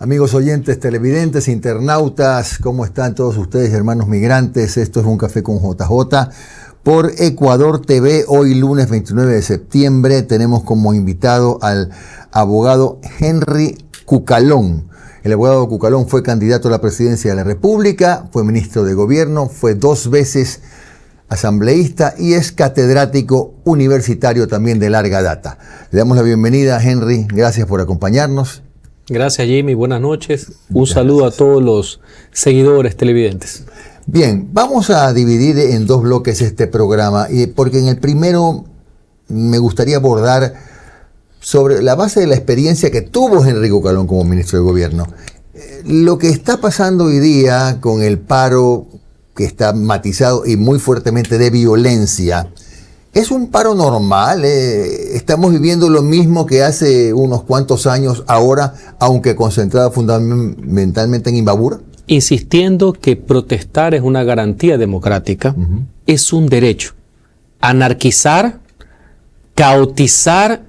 Amigos oyentes, televidentes, internautas, ¿cómo están todos ustedes, hermanos migrantes? Esto es Un Café con JJ por Ecuador TV. Hoy lunes 29 de septiembre tenemos como invitado al abogado Henry Cucalón. El abogado Cucalón fue candidato a la presidencia de la República, fue ministro de Gobierno, fue 2 veces asambleísta y es catedrático universitario también de larga data. Le damos la bienvenida a Henry, gracias por acompañarnos. Gracias, Jimmy, buenas noches. Un saludo a todos los seguidores televidentes. Bien, vamos a dividir en 2 bloques este programa, porque en el primero me gustaría abordar sobre la base de la experiencia que tuvo Henry Cucalón como ministro de Gobierno. Lo que está pasando hoy día con el paro que está matizado y muy fuertemente de violencia, ¿es un paro normal? ¿Estamos viviendo lo mismo que hace unos cuantos años ahora, aunque concentrado fundamentalmente en Imbabura? Insistiendo que protestar es una garantía democrática, es un derecho. Anarquizar, caotizar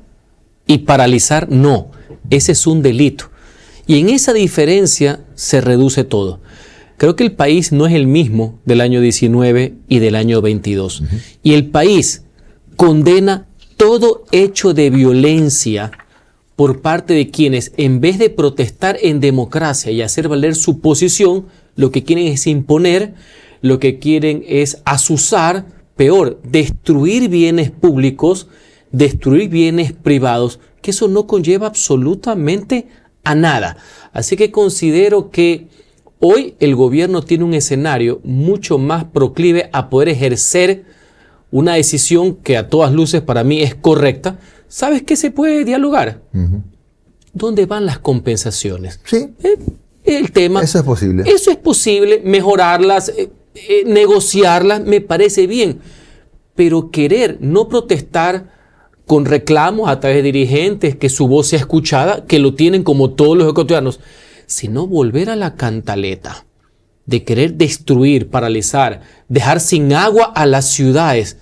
y paralizar, no. Ese es un delito. Y en esa diferencia se reduce todo. Creo que el país no es el mismo del año 19 y del año 22. Y el país condena todo hecho de violencia por parte de quienes, en vez de protestar en democracia y hacer valer su posición, lo que quieren es imponer, lo que quieren es azuzar, peor, destruir bienes públicos, destruir bienes privados, que eso no conlleva absolutamente a nada. Así que considero que hoy el gobierno tiene un escenario mucho más proclive a poder ejercer una decisión que a todas luces para mí es correcta. ¿Sabes qué se puede dialogar? ¿Dónde van las compensaciones? Sí. El tema. Eso es posible. Eso es posible, mejorarlas, negociarlas, me parece bien. Pero querer no protestar con reclamos a través de dirigentes, que su voz sea escuchada, que lo tienen como todos los ecuatorianos, sino volver a la cantaleta de querer destruir, paralizar, dejar sin agua a las ciudades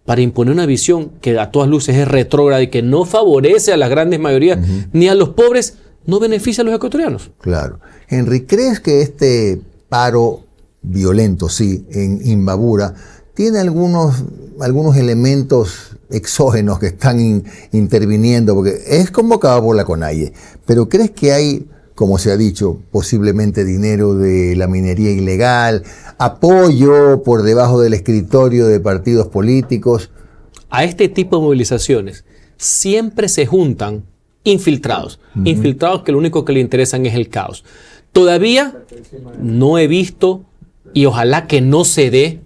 para imponer una visión que a todas luces es retrógrada y que no favorece a las grandes mayorías ni a los pobres, no beneficia a los ecuatorianos. Claro. Henry, ¿crees que este paro violento, sí, en Imbabura, tiene algunos elementos exógenos que están interviniendo? Porque es convocado por la CONAIE, pero ¿crees que hay, como se ha dicho, posiblemente dinero de la minería ilegal, apoyo por debajo del escritorio de partidos políticos? A este tipo de movilizaciones siempre se juntan infiltrados, infiltrados que lo único que le interesan es el caos. Todavía no he visto, y ojalá que no se dé,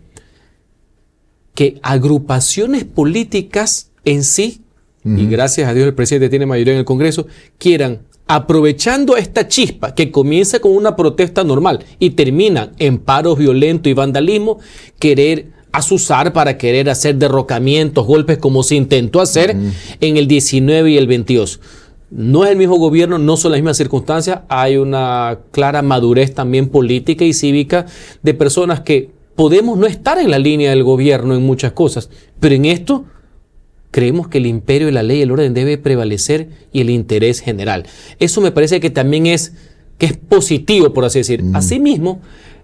que agrupaciones políticas en sí, y gracias a Dios el presidente tiene mayoría en el Congreso, quieran, aprovechando esta chispa que comienza con una protesta normal y termina en paros violentos y vandalismo, querer azuzar para querer hacer derrocamientos, golpes como se intentó hacer en el 19 y el 22. No es el mismo gobierno, no son las mismas circunstancias, hay una clara madurez también política y cívica de personas que podemos no estar en la línea del gobierno en muchas cosas, pero en esto creemos que el imperio de la ley y el orden debe prevalecer y el interés general. Eso me parece que también es positivo, por así decir. Asimismo,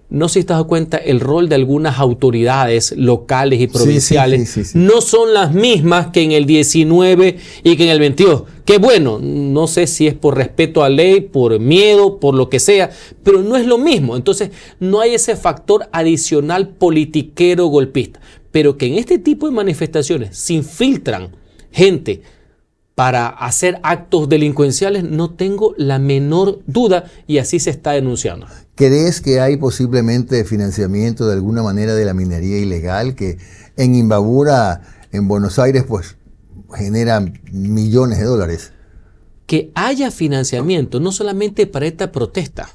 no sé si te has dado cuenta, el rol de algunas autoridades locales y provinciales sí. No son las mismas que en el 19 y que en el 22. Que bueno, no sé si es por respeto a la ley, por miedo, por lo que sea, pero no es lo mismo. Entonces, no hay ese factor adicional politiquero golpista. Pero que en este tipo de manifestaciones se infiltran gente para hacer actos delincuenciales, no tengo la menor duda, y así se está denunciando. ¿Crees que hay posiblemente financiamiento de alguna manera de la minería ilegal que en Imbabura, en Buenos Aires, pues genera millones de dólares? Que haya financiamiento, no solamente para esta protesta,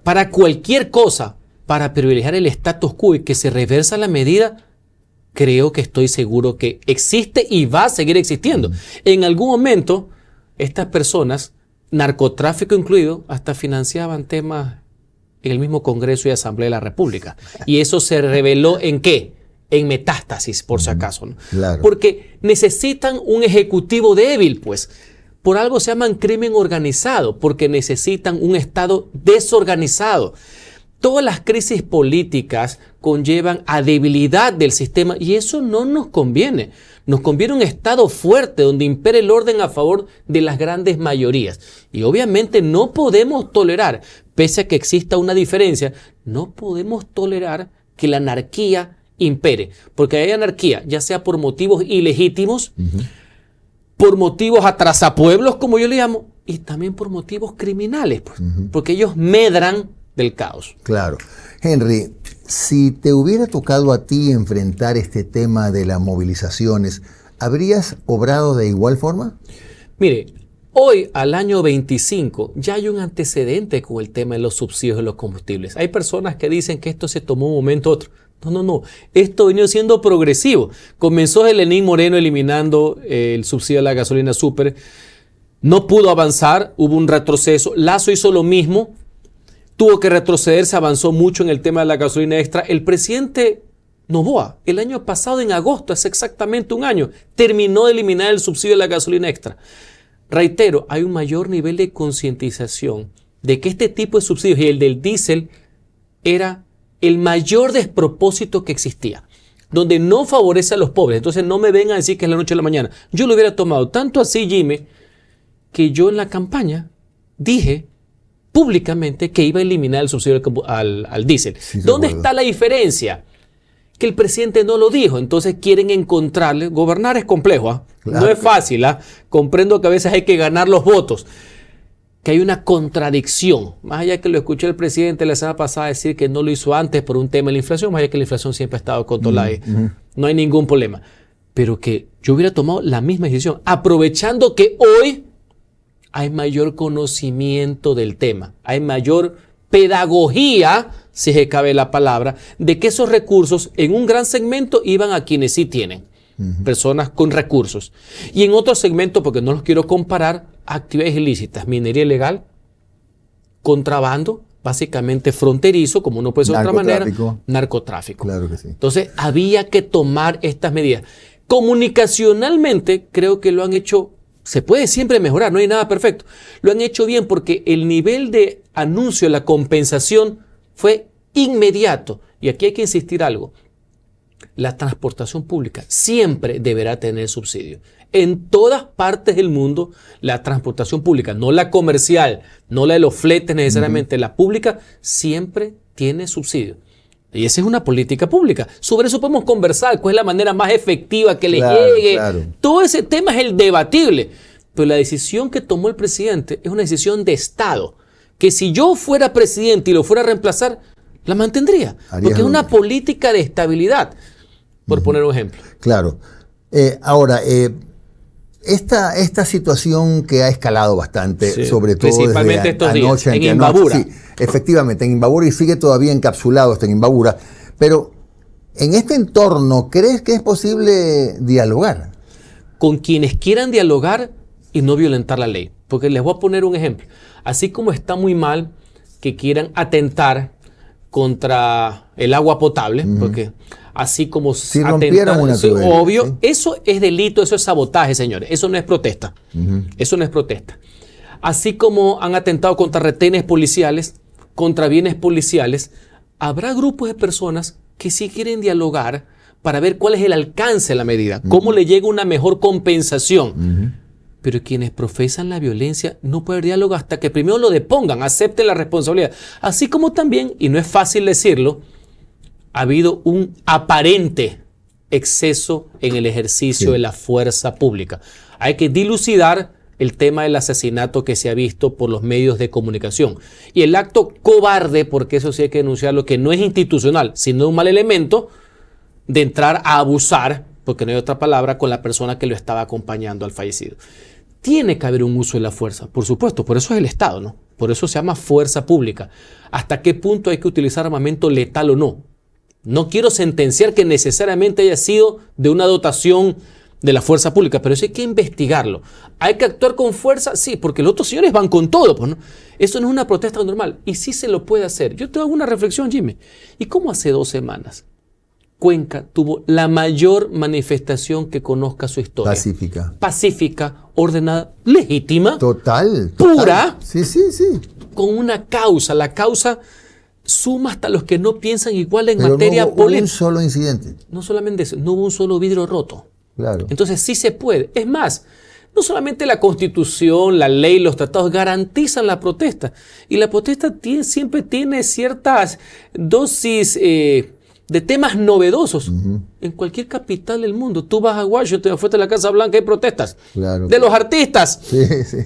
para cualquier cosa, para privilegiar el status quo y que se reversa la medida, creo que estoy seguro que existe y va a seguir existiendo. En algún momento, estas personas, narcotráfico incluido, hasta financiaban temas en el mismo Congreso y Asamblea de la República. Y eso se reveló ¿en qué? En metástasis, por si acaso, ¿no? Claro. Porque necesitan un ejecutivo débil, pues, Por algo se llaman crimen organizado, porque necesitan un Estado desorganizado. Todas las crisis políticas conllevan a debilidad del sistema y eso no nos conviene. Nos conviene un Estado fuerte donde impere el orden a favor de las grandes mayorías. Y obviamente no podemos tolerar, pese a que exista una diferencia, no podemos tolerar que la anarquía impere. Porque hay anarquía, ya sea por motivos ilegítimos, por motivos atrasapueblos, como yo le llamo, y también por motivos criminales, pues, porque ellos medran del caos. Claro. Henry, si te hubiera tocado a ti enfrentar este tema de las movilizaciones, ¿habrías obrado de igual forma? Mire, hoy al año 25 ya hay un antecedente con el tema de los subsidios de los combustibles. Hay personas que dicen que esto se tomó un momento u otro. No. Esto venido siendo progresivo. Comenzó el Lenín Moreno eliminando el subsidio a la gasolina súper. No pudo avanzar, hubo un retroceso. Lazo hizo lo mismo. Tuvo que retroceder, se avanzó mucho en el tema de la gasolina extra. El presidente Noboa, el año pasado en agosto, hace exactamente un año, terminó de eliminar el subsidio de la gasolina extra. Reitero, hay un mayor nivel de concientización de que este tipo de subsidios y el del diésel era el mayor despropósito que existía, donde no favorece a los pobres. Entonces no me vengan a decir que es la noche a la mañana. Yo lo hubiera tomado tanto así, Jimmy, que yo en la campaña dije públicamente que iba a eliminar el subsidio al diésel. Sí, ¿dónde está la diferencia? Que el presidente no lo dijo, entonces quieren encontrarle. Gobernar es complejo, ¿eh? Claro. No es fácil, ¿eh? Comprendo que a veces hay que ganar los votos, que hay una contradicción. Más allá que lo escuché el presidente la semana pasada decir que no lo hizo antes por un tema de la inflación, más allá que la inflación siempre ha estado controlada, no hay ningún problema. Pero que yo hubiera tomado la misma decisión, aprovechando que hoy hay mayor conocimiento del tema, hay mayor pedagogía, si se cabe la palabra, de que esos recursos en un gran segmento iban a quienes sí tienen, personas con recursos. Y en otro segmento, porque no los quiero comparar, actividades ilícitas, minería ilegal, contrabando, básicamente fronterizo, como no puede ser de otra manera, narcotráfico. Claro que sí. Entonces había que tomar estas medidas. Comunicacionalmente creo que lo han hecho. Se puede siempre mejorar, no hay nada perfecto. Lo han hecho bien porque el nivel de anuncio, la compensación fue inmediato. Y aquí hay que insistir algo. La transportación pública siempre deberá tener subsidio. En todas partes del mundo, la transportación pública, no la comercial, no la de los fletes necesariamente, la pública siempre tiene subsidio. Y esa es una política pública. Sobre eso podemos conversar, cuál es la manera más efectiva que le llegue. Claro. Todo ese tema es el debatible. Pero la decisión que tomó el presidente es una decisión de Estado, que si yo fuera presidente y lo fuera a reemplazar, la mantendría. Porque es una política de estabilidad, por poner un ejemplo. Claro. Ahora, esta situación que ha escalado bastante, sí, sobre todo principalmente estos días, en Imbabura. Sí, efectivamente, en Imbabura, y sigue todavía encapsulado en Imbabura. Pero en este entorno, ¿crees que es posible dialogar? Con quienes quieran dialogar y no violentar la ley. Porque les voy a poner un ejemplo. Así como está muy mal que quieran atentar contra el agua potable, porque así como si rompieron una tubería, obvio, ¿sí? Eso es delito, eso es sabotaje, señores. Eso no es protesta. Eso no es protesta. Así como han atentado contra retenes policiales, contra bienes policiales, habrá grupos de personas que sí quieren dialogar para ver cuál es el alcance de la medida, cómo le llega una mejor compensación. Pero quienes profesan la violencia no pueden diálogo hasta que primero lo depongan, acepten la responsabilidad. Así como también, y no es fácil decirlo, ha habido un aparente exceso en el ejercicio de la fuerza pública. Hay que dilucidar el tema del asesinato que se ha visto por los medios de comunicación. Y el acto cobarde, porque eso sí hay que denunciarlo, que no es institucional, sino un mal elemento de entrar a abusar, porque no hay otra palabra, con la persona que lo estaba acompañando al fallecido. Tiene que haber un uso de la fuerza, por supuesto, por eso es el Estado, ¿no? Por eso se llama fuerza pública. ¿Hasta qué punto hay que utilizar armamento letal o no? No quiero sentenciar que necesariamente haya sido de una dotación de la fuerza pública, pero eso hay que investigarlo. ¿Hay que actuar con fuerza? Sí, porque los otros señores van con todo, pues, ¿no? Eso no es una protesta normal. Y sí se lo puede hacer. Yo te hago una reflexión, Jimmy. ¿Y cómo hace 2 semanas Cuenca tuvo la mayor manifestación que conozca su historia? Pacífica. Pacífica, ordenada, legítima, Total. pura, Sí, sí, sí. con una causa. La causa suma hasta los que no piensan igual en Pero materia no hubo política. un solo incidente. No solamente eso, no hubo un solo vidrio roto. Claro. Entonces sí se puede. Es más, no solamente la Constitución, la ley, los tratados garantizan la protesta. Y la protesta siempre tiene ciertas dosis de temas novedosos. En cualquier capital del mundo, tú vas a Washington, afuera de la Casa Blanca hay protestas. Claro. De los artistas. Sí, sí.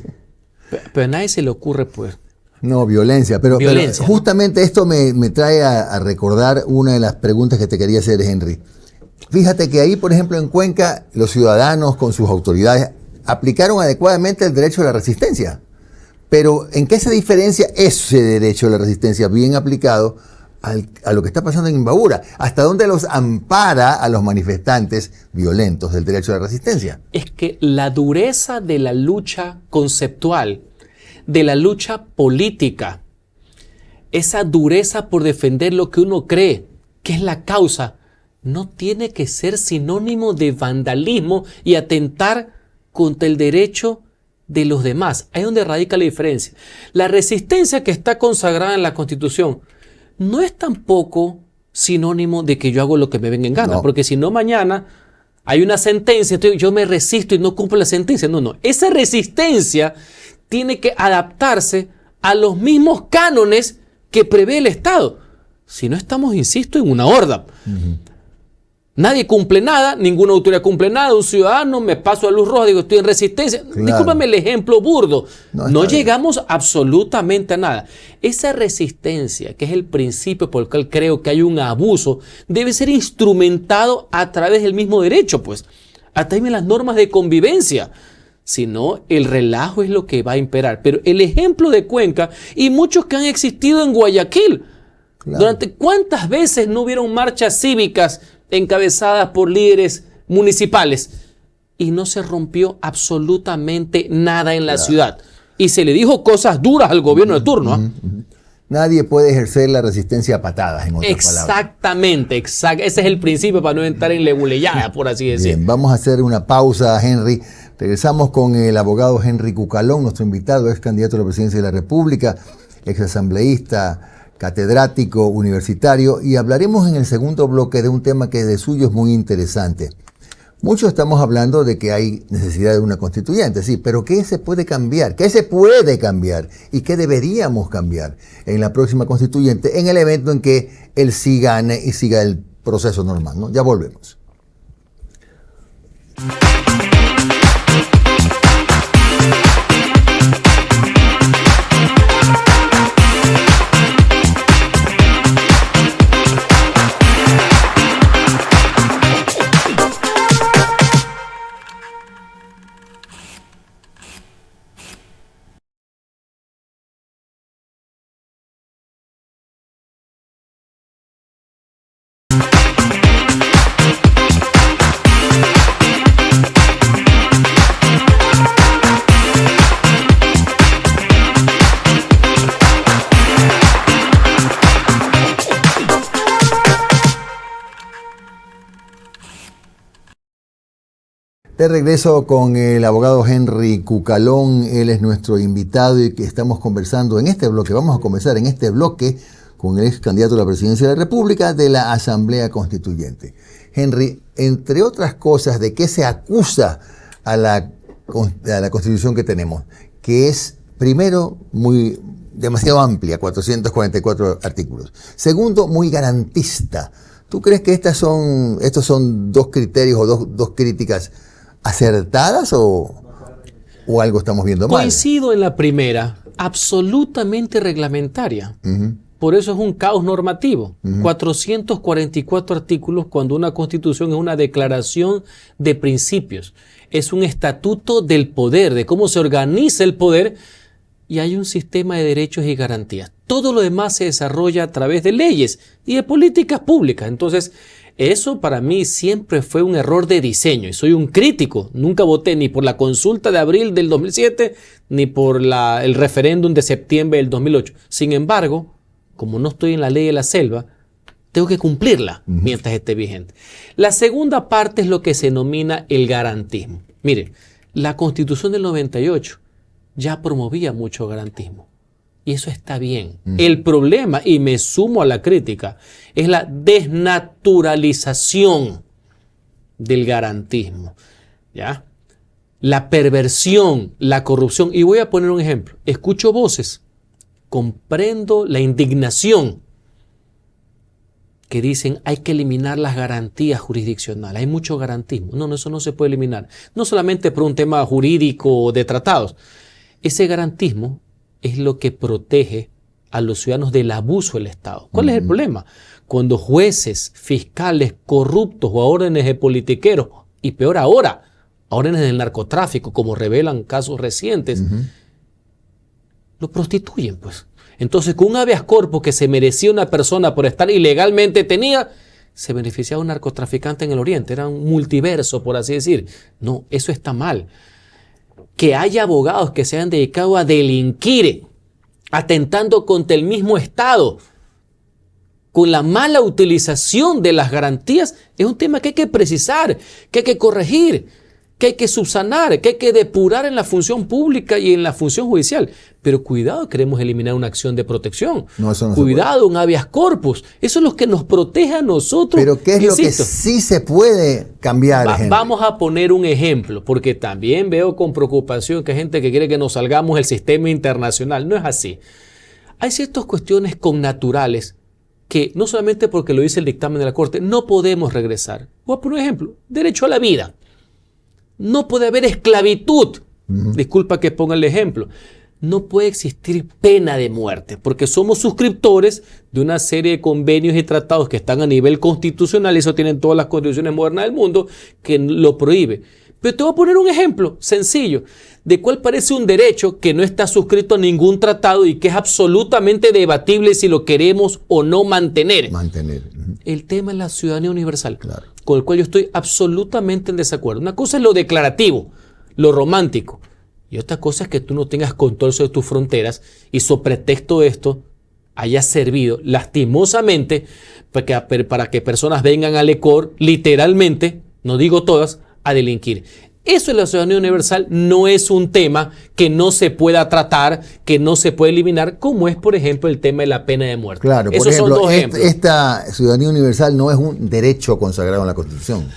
Pero a nadie se le ocurre, pues. No, violencia. Pero Violencia, justamente esto me trae a recordar una de las preguntas que te quería hacer, Henry. Fíjate que ahí, por ejemplo, en Cuenca, los ciudadanos con sus autoridades aplicaron adecuadamente el derecho a la resistencia. Pero ¿en qué se diferencia ese derecho a la resistencia bien aplicado a lo que está pasando en Imbabura? ¿Hasta dónde los ampara a los manifestantes violentos del derecho a la resistencia? Es que la dureza de la lucha conceptual, de la lucha política, esa dureza por defender lo que uno cree que es la causa, no tiene que ser sinónimo de vandalismo y atentar contra el derecho de los demás. Ahí es donde radica la diferencia. La resistencia que está consagrada en la Constitución no es tampoco sinónimo de que yo hago lo que me venga en gana, porque si no mañana hay una sentencia, entonces yo me resisto y no cumplo la sentencia. No, no. Esa resistencia tiene que adaptarse a los mismos cánones que prevé el Estado. Si no estamos, insisto, en una horda. Nadie cumple nada, ninguna autoridad cumple nada, un ciudadano, me paso a luz roja, digo, estoy en resistencia. Claro. Discúlpame el ejemplo burdo. No llegamos absolutamente a nada. Esa resistencia, que es el principio por el cual creo que hay un abuso, debe ser instrumentado a través del mismo derecho, pues, a través de las normas de convivencia. Si no, el relajo es lo que va a imperar. Pero el ejemplo de Cuenca y muchos que han existido en Guayaquil, durante ¿cuántas veces no hubieron marchas cívicas encabezadas por líderes municipales y no se rompió absolutamente nada en la ciudad? Y se le dijo cosas duras al gobierno de turno. Nadie puede ejercer la resistencia a patadas, en otras palabras. Exactamente. Ese es el principio para no entrar en leguleyada, por así decir. Bien, vamos a hacer una pausa, Henry. Regresamos con el abogado Henry Cucalón, nuestro invitado, ex candidato a la presidencia de la República, ex asambleísta, catedrático universitario, y hablaremos en el segundo bloque de un tema que de suyo es muy interesante. Muchos estamos hablando de que hay necesidad de una constituyente, sí, pero ¿qué se puede cambiar? ¿Qué se puede cambiar? ¿Y qué deberíamos cambiar en la próxima constituyente en el evento en que él sí gane y siga el proceso normal, ¿no? Ya volvemos. De regreso con el abogado Henry Cucalón, él es nuestro invitado y que estamos conversando en este bloque. Vamos a comenzar en este bloque con el ex candidato a la presidencia de la República de la Asamblea Constituyente. Henry, entre otras cosas, ¿de qué se acusa a la Constitución que tenemos? Que es, primero, demasiado amplia, 444 artículos. Segundo, muy garantista. ¿Tú crees que estos son dos criterios o dos críticas acertadas o algo estamos viendo mal? Coincido en la primera, absolutamente reglamentaria. Por eso es un caos normativo. 444 artículos cuando una constitución es una declaración de principios. Es un estatuto del poder, de cómo se organiza el poder, y hay un sistema de derechos y garantías. Todo lo demás se desarrolla a través de leyes y de políticas públicas. Entonces, eso para mí siempre fue un error de diseño y soy un crítico. Nunca voté ni por la consulta de abril del 2007 ni por el referéndum de septiembre del 2008. Sin embargo, como no estoy en la ley de la selva, tengo que cumplirla mientras esté vigente. La segunda parte es lo que se denomina el garantismo. Miren, la Constitución del 98 ya promovía mucho garantismo. Y eso está bien. El problema, y me sumo a la crítica, es la desnaturalización del garantismo. ¿Ya? La perversión, la corrupción. Y voy a poner un ejemplo. Escucho voces, comprendo la indignación que dicen hay que eliminar las garantías jurisdiccionales. Hay mucho garantismo. No, eso no se puede eliminar. No solamente por un tema jurídico o de tratados. Ese garantismo es lo que protege a los ciudadanos del abuso del Estado. ¿Cuál es el problema? Cuando jueces, fiscales corruptos o a órdenes de politiqueros, y peor ahora, a órdenes del narcotráfico, como revelan casos recientes, lo prostituyen, pues. Entonces, con un habeas corpus que se merecía una persona por estar ilegalmente detenida, se beneficiaba un narcotraficante en el Oriente. Era un multiverso, por así decir. No, eso está mal. Que haya abogados que se hayan dedicado a delinquir, atentando contra el mismo Estado, con la mala utilización de las garantías, es un tema que hay que precisar, que hay que corregir, que hay que subsanar, que hay que depurar en la función pública y en la función judicial. Pero cuidado, queremos eliminar una acción de protección. No, eso no cuidado, un habeas corpus. Eso es lo que nos protege a nosotros. Pero ¿qué es lo que sí se puede cambiar? Vamos a poner un ejemplo, porque también veo con preocupación que hay gente que quiere que nos salgamos del sistema internacional. No es así. Hay ciertas cuestiones connaturales que no solamente porque lo dice el dictamen de la Corte, no podemos regresar. Voy a poner un ejemplo. Derecho a la vida. No puede haber esclavitud. Disculpa que ponga el ejemplo. No puede existir pena de muerte, porque somos suscriptores de una serie de convenios y tratados que están a nivel constitucional, y eso tienen todas las constituciones modernas del mundo, que lo prohíbe. Pero te voy a poner un ejemplo sencillo, de cuál parece un derecho que no está suscrito a ningún tratado y que es absolutamente debatible si lo queremos o no mantener. El tema es la ciudadanía universal, claro, con el cual yo estoy absolutamente en desacuerdo. Una cosa es lo declarativo, lo romántico, y otra cosa es que tú no tengas control sobre tus fronteras y sobre pretexto de esto haya servido lastimosamente para que personas vengan al ECOR, literalmente, no digo todas, a delinquir. Eso es la ciudadanía universal, no es un tema que no se pueda tratar, que no se puede eliminar, como es, por ejemplo, el tema de la pena de muerte. Claro, por ejemplo, son dos ejemplos. Esta ciudadanía universal no es un derecho consagrado en la Constitución.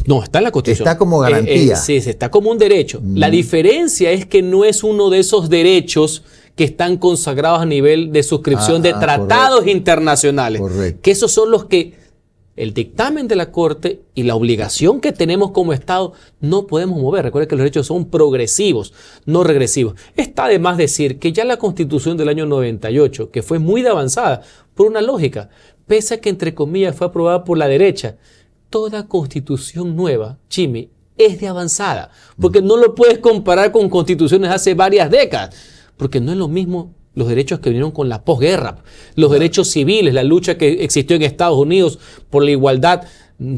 No, está en la Constitución. Está como garantía. Sí, está como un derecho. La diferencia es que no es uno de esos derechos que están consagrados a nivel de suscripción de tratados internacionales. Correcto. Que esos son los que el dictamen de la Corte y la obligación que tenemos como Estado no podemos mover. Recuerden que los derechos son progresivos, no regresivos. Está de más decir que ya la Constitución del año 98, que fue muy de avanzada, por una lógica, pese a que entre comillas fue aprobada por la derecha, toda constitución nueva, Chimi, es de avanzada, porque no lo puedes comparar con constituciones hace varias décadas, porque no es lo mismo los derechos que vinieron con la posguerra, los derechos civiles, la lucha que existió en Estados Unidos por la igualdad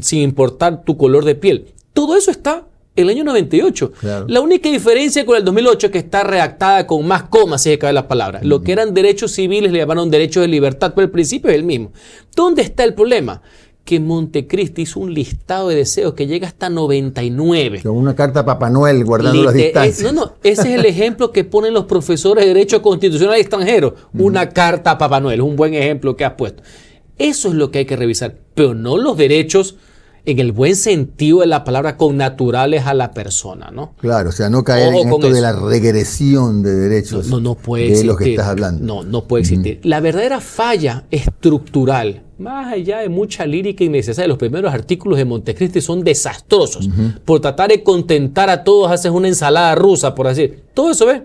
sin importar tu color de piel. Todo eso está en el año 98. Claro. La única diferencia con el 2008 es que está redactada con más comas, si se cabe la palabra. Lo que eran derechos civiles le llamaron derechos de libertad, pero el principio es el mismo. ¿Dónde está el problema? Que Montecristi hizo un listado de deseos que llega hasta 99. Con una carta a Papá Noel guardando las distancias. Ese es el ejemplo que ponen los profesores de Derecho Constitucional extranjero. Una carta a Papá Noel, un buen ejemplo que has puesto. Eso es lo que hay que revisar, pero no los derechos en el buen sentido de la palabra connaturales a la persona, ¿no? Claro, o sea, no caer en esto de la regresión de derechos no puede existir, de lo que estás hablando. No puede existir. La verdadera falla estructural, más allá de mucha lírica innecesaria, los primeros artículos de Montecristi son desastrosos. Por tratar de contentar a todos haces una ensalada rusa, por así decir. Todo eso, ¿ves?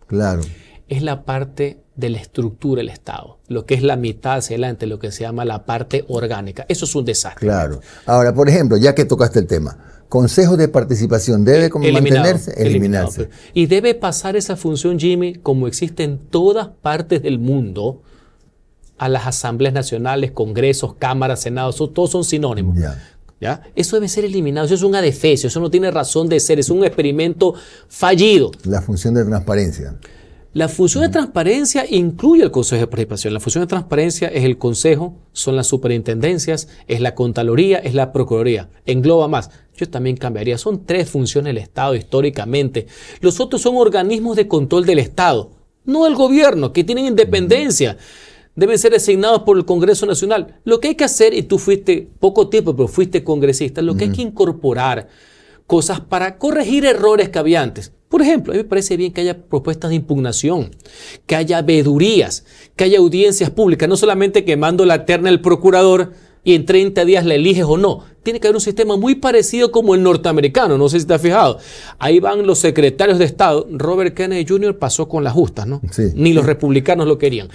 Claro. Es la parte de la estructura del Estado, lo que es la mitad hacia adelante, lo que se llama la parte orgánica. Eso es un desastre. Claro. Ahora, por ejemplo, ya que tocaste el tema, consejos de participación, ¿debe mantenerse? Eliminarse. Y debe pasar esa función, Jimmy, como existe en todas partes del mundo, a las asambleas nacionales, congresos, cámaras, senados, todos son sinónimos. ¿Ya? Eso debe ser eliminado, eso es un adefesio, eso no tiene razón de ser, es un experimento fallido. La función de transparencia. La función de transparencia incluye el Consejo de Participación. La función de transparencia es el Consejo, son las superintendencias, es la Contraloría, es la Procuraduría. Engloba más. Yo también cambiaría. Son 3 funciones del Estado históricamente. Los otros son organismos de control del Estado, no el gobierno, que tienen independencia. Deben ser designados por el Congreso Nacional. Lo que hay que hacer, y tú fuiste poco tiempo, pero fuiste congresista, lo que hay que incorporar cosas para corregir errores que había antes. Por ejemplo, a mí me parece bien que haya propuestas de impugnación, que haya veedurías, que haya audiencias públicas, no solamente quemando la terna del procurador y en 30 días la eliges o no. Tiene que haber un sistema muy parecido como el norteamericano, no sé si te has fijado. Ahí van los secretarios de Estado. Robert Kennedy Jr. pasó con las justas, ¿no? Sí. Ni los republicanos lo querían.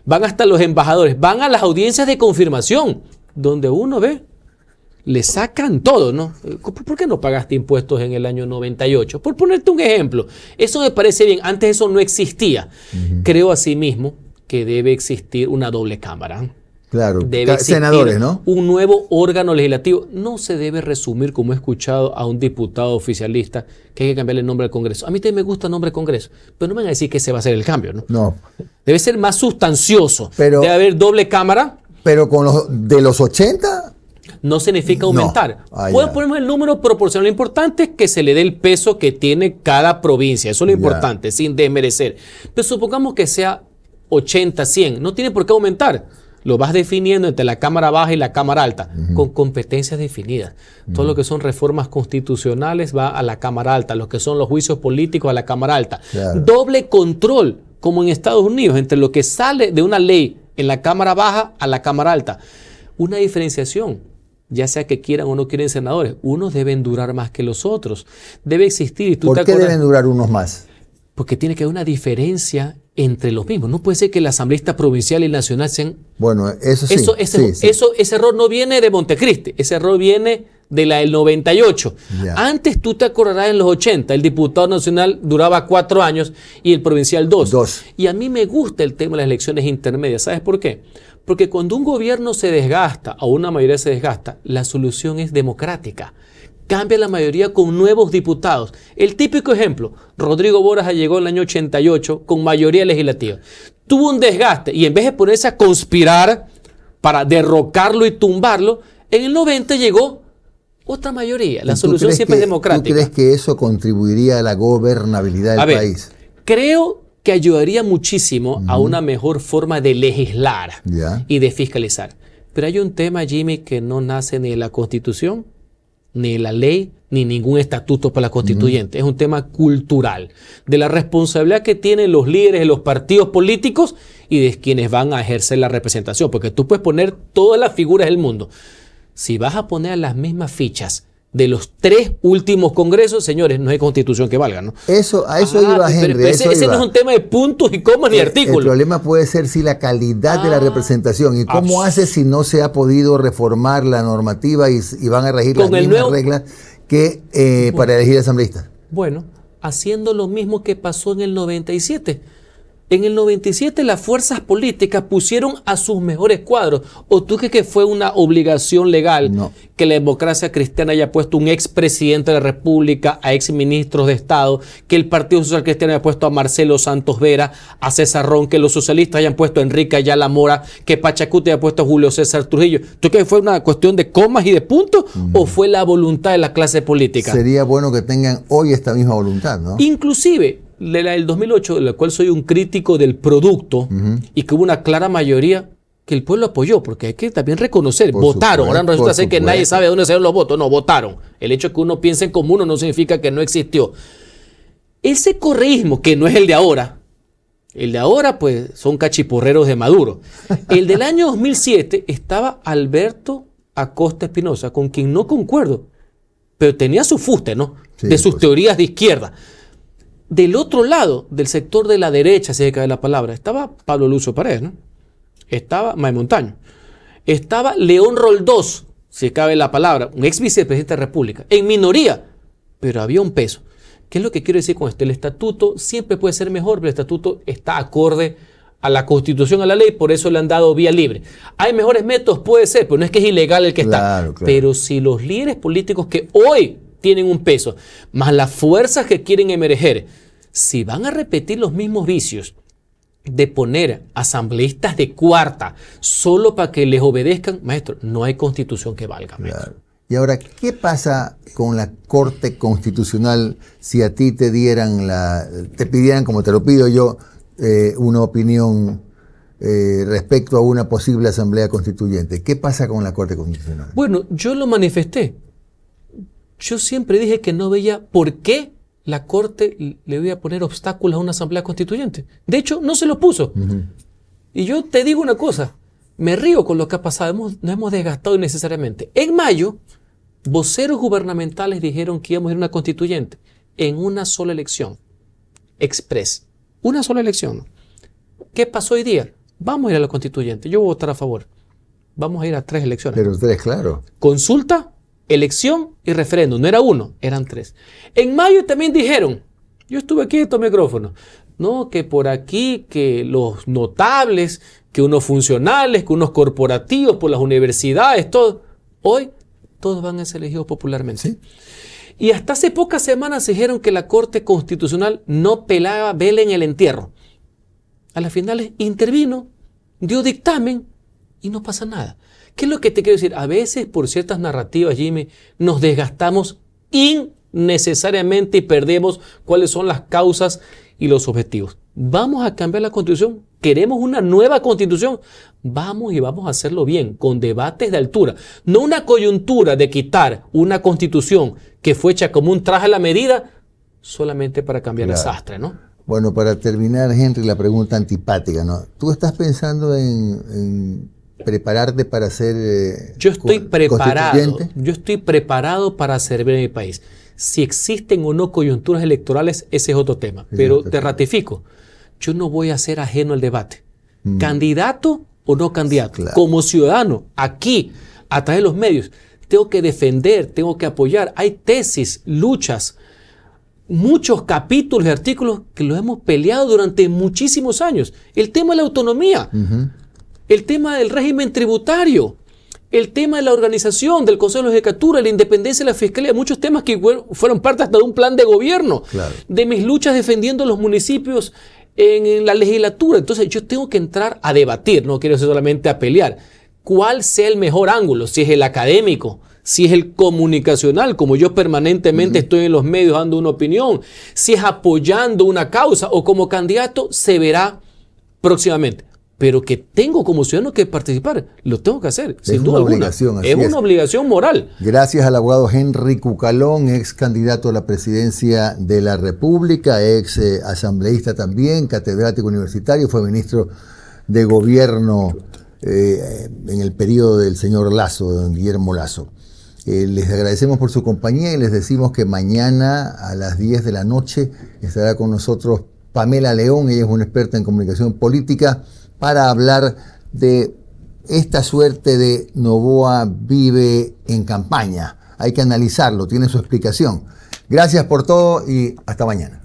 Van hasta los embajadores, van a las audiencias de confirmación, donde uno ve, le sacan todo, ¿no? ¿Por qué no pagaste impuestos en el año 98? Por ponerte un ejemplo. Eso me parece bien. Antes eso no existía. Creo asimismo que debe existir una doble cámara. Claro, debe existir senadores, ¿no? Un nuevo órgano legislativo. No se debe resumir, como he escuchado a un diputado oficialista, que hay que cambiarle el nombre al Congreso. A mí también me gusta el nombre del Congreso, pero no me van a decir que ese va a ser el cambio, ¿no? No. Debe ser más sustancioso. Pero, debe haber doble cámara. Pero con de los 80... No significa aumentar. No. Ponemos el número proporcional. Lo importante es que se le dé el peso que tiene cada provincia. Eso es lo importante, sin desmerecer. Pero supongamos que sea 80, 100. No tiene por qué aumentar. Lo vas definiendo entre la Cámara Baja y la Cámara Alta, con competencias definidas. Todo lo que son reformas constitucionales va a la Cámara Alta. Lo que son los juicios políticos a la Cámara Alta. Claro. Doble control, como en Estados Unidos, entre lo que sale de una ley en la Cámara Baja a la Cámara Alta. Una diferenciación. Ya sea que quieran o no quieren senadores, unos deben durar más que los otros. Debe existir. ¿Y tú ¿Por qué deben durar unos más? Porque tiene que haber una diferencia entre los mismos. No puede ser que el asambleísta provincial y nacional sean... Bueno, eso sí. Ese error no viene de Montecristi, ese error viene de la del 98. Ya. Antes, tú te acordarás, en los 80, el diputado nacional duraba 4 años y el provincial 2. Y a mí me gusta el tema de las elecciones intermedias. ¿Sabes por qué? Porque cuando un gobierno se desgasta o una mayoría se desgasta, la solución es democrática. Cambia la mayoría con nuevos diputados. El típico ejemplo, Rodrigo Borja llegó en el año 88 con mayoría legislativa. Tuvo un desgaste y en vez de ponerse a conspirar para derrocarlo y tumbarlo, en el 90 llegó otra mayoría. La solución siempre es democrática. ¿Tú crees que eso contribuiría a la gobernabilidad del país? Creo que ayudaría muchísimo a una mejor forma de legislar y de fiscalizar. Pero hay un tema, Jimmy, que no nace ni de la Constitución, ni de la ley, ni ningún estatuto para la constituyente. Es un tema cultural, de la responsabilidad que tienen los líderes de los partidos políticos y de quienes van a ejercer la representación. Porque tú puedes poner todas las figuras del mundo. Si vas a poner las mismas fichas de los 3 últimos congresos, señores, no hay constitución que valga, ¿no? A eso iba, Henry. Pero ese no es un tema de puntos y comas ni artículos. El problema puede ser la calidad de la representación. ¿Y cómo hace si no se ha podido reformar la normativa y van a regir las mismas reglas que para elegir asambleístas? Bueno, haciendo lo mismo que pasó en el 97. En el 97 las fuerzas políticas pusieron a sus mejores cuadros. ¿O tú crees que fue una obligación legal que la democracia cristiana haya puesto un expresidente de la República, a exministros de Estado, que el Partido Social Cristiano haya puesto a Marcelo Santos Vera, a César Ron, que los socialistas hayan puesto a Enrique Ayala Mora, que Pachacuti haya puesto a Julio César Trujillo? ¿Tú crees que fue una cuestión de comas y de puntos o fue la voluntad de la clase política? Sería bueno que tengan hoy esta misma voluntad, ¿no? Inclusive el 2008, de la cual soy un crítico del producto y que hubo una clara mayoría que el pueblo apoyó, porque hay que también reconocer, votaron. Ahora resulta ser que nadie sabe dónde salieron los votos. No, votaron. El hecho de que uno piense en común no significa que no existió. Ese correísmo, que no es el de ahora pues son cachiporreros de Maduro. El del año 2007 estaba Alberto Acosta Espinosa, con quien no concuerdo, pero tenía su fuste, ¿no? De sus teorías de izquierda. Del otro lado, del sector de la derecha, si cabe la palabra, estaba Pablo Lucio Paredes, ¿no? Estaba May Montaño. Estaba León Roldós, si cabe la palabra, un ex vicepresidente de la República, en minoría, pero había un peso. ¿Qué es lo que quiero decir con esto? El estatuto siempre puede ser mejor, pero el estatuto está acorde a la Constitución, a la ley, por eso le han dado vía libre. ¿Hay mejores métodos? Puede ser, pero no es que es ilegal el que está. Claro. Pero si los líderes políticos que hoy tienen un peso, más las fuerzas que quieren emerger, Si van a repetir los mismos vicios de poner asambleístas de cuarta solo para que les obedezcan, maestro, no hay constitución que valga, maestro. Claro. Y ahora, ¿qué pasa con la Corte Constitucional si a ti te pidieran, como te lo pido yo, una opinión respecto a una posible asamblea constituyente? ¿Qué pasa con la Corte Constitucional? Bueno, yo lo manifesté. Yo siempre dije que no veía por qué la Corte le iba a poner obstáculos a una asamblea constituyente. De hecho, no se lo puso. Y yo te digo una cosa, me río con lo que ha pasado, nos hemos desgastado innecesariamente. En mayo, voceros gubernamentales dijeron que íbamos a ir a una constituyente en una sola elección, express, una sola elección. ¿Qué pasó hoy día? Vamos a ir a la constituyente, yo voy a votar a favor. Vamos a ir a 3 elecciones. Pero 3, claro. Consulta, elección y referéndum. No era 1, eran 3. En mayo también dijeron, yo estuve aquí en estos micrófonos, no, que por aquí, que los notables, que unos funcionales, que unos corporativos, por las universidades, todo. Hoy todos van a ser elegidos popularmente. ¿Sí? Y hasta hace pocas semanas dijeron que la Corte Constitucional no pelaba vela en el entierro. A las finales intervino, dio dictamen y no pasa nada. ¿Qué es lo que te quiero decir? A veces por ciertas narrativas, Jimmy, nos desgastamos innecesariamente y perdemos cuáles son las causas y los objetivos. Vamos a cambiar la Constitución. Queremos una nueva Constitución. Vamos y vamos a hacerlo bien, con debates de altura. No una coyuntura de quitar una Constitución que fue hecha como un traje a la medida solamente para cambiar el sastre, ¿no? Bueno, para terminar, Henry, la pregunta antipática, ¿no? ¿Tú estás pensando en prepararte para ser Yo estoy preparado. constituyente? Yo estoy preparado para servir a mi país. Si existen o no coyunturas electorales, ese es otro tema. Pero te ratifico, yo no voy a ser ajeno al debate. Candidato o no candidato. Claro. Como ciudadano, aquí, a través de los medios, tengo que defender, tengo que apoyar. Hay tesis, luchas, muchos capítulos y artículos que los hemos peleado durante muchísimos años. El tema de la autonomía, el tema del régimen tributario, el tema de la organización del Consejo de la Judicatura, la independencia de la Fiscalía, muchos temas que fueron parte hasta de un plan de gobierno, de mis luchas defendiendo los municipios en la legislatura. Entonces yo tengo que entrar a debatir, no quiero solamente a pelear. ¿Cuál sea el mejor ángulo? Si es el académico, si es el comunicacional, como yo permanentemente estoy en los medios dando una opinión, si es apoyando una causa o como candidato, se verá próximamente. Pero que tengo como ciudadano que participar, lo tengo que hacer, sin duda alguna. Es una obligación moral. Gracias al abogado Henry Cucalón, ex candidato a la presidencia de la República, ex asambleísta también, catedrático universitario, fue ministro de gobierno en el periodo del señor Lasso, don Guillermo Lasso. Les agradecemos por su compañía y les decimos que mañana a las 10 de la noche estará con nosotros Pamela León. Ella es una experta en comunicación política para hablar de esta suerte de Noboa vive en campaña. Hay que analizarlo, tiene su explicación. Gracias por todo y hasta mañana.